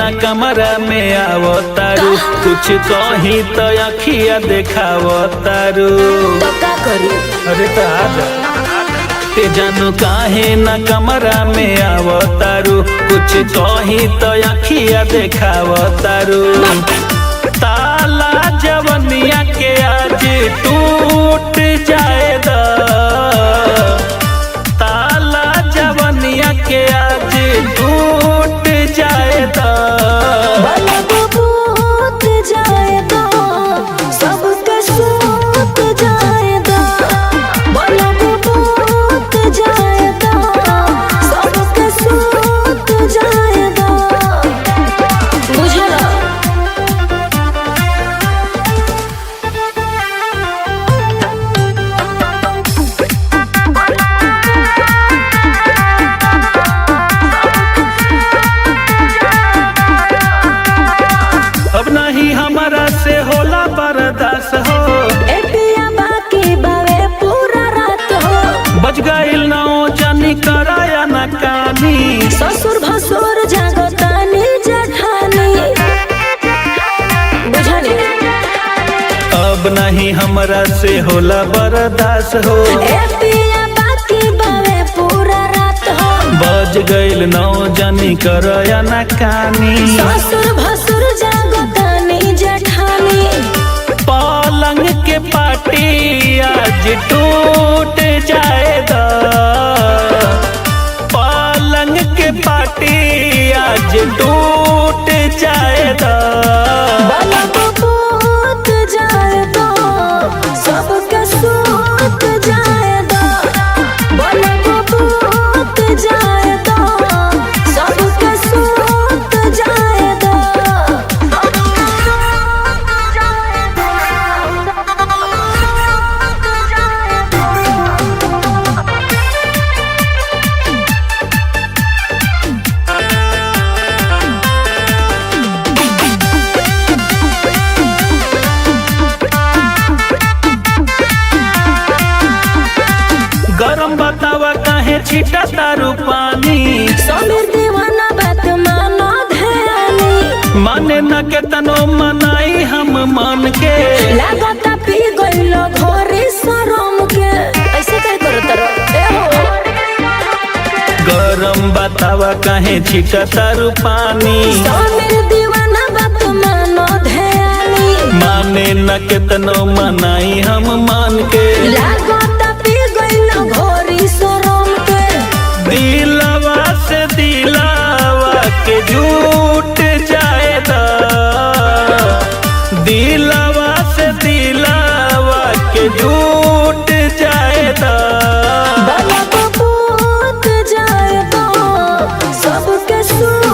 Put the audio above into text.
ना कमरा में आवो तारू, कुछ कहीं तो अखिया देखावो तारू। तो का करू? अरे तो आजा ते जानू काहे ना कमरा में आवो तारू, कुछ कहीं तो अखिया देखावो तारू। ताला जवनिया के आज टूट जाएगा, ताला जवनिया के आज टूट जाएगा। अब नहीं हमारा से होला बर्दाश्त हो, बाकी बावे पूरा रात हो। बज गईल ना जानी कराया ना कानी, ससुर भसुर जागतानी जठानी बुझानी। अब नहीं हमारा से होला बर्दाश्त हो, बाकी बावे पूरा रात हो। बज गईल ना जानी कराया ना कानी, ससुर भसुर जागतानी जठानी। पलंग के पाटी आज टूट जाएगा, पलंग के पाटी आज टूट जाएगा। बलबूत जाएगा सबके सूत जाएगा, बलबूत जाएगा सबके सूत जाएगा। गरम बतावा काहे छिटा तारू पानी, समीर दीवाना बात मानो ध्यानी। माने न के तनो मनाई हम मान के, लागता पी गइलो घोरी शरम के। ऐसे काय करत रहो? गरम बतावा काहे छिटा तारू पानी, समीर दीवाना बात मानो ध्यानी। माने न के तनो मनाई हम मान के, लागता पी गइलो घोरी शरम के। दिलवा से दिलवा के झूठ जाएगा, दिलवा से दिलवा के झूठ जाएगा। बलबूत जाएगा सबके सूत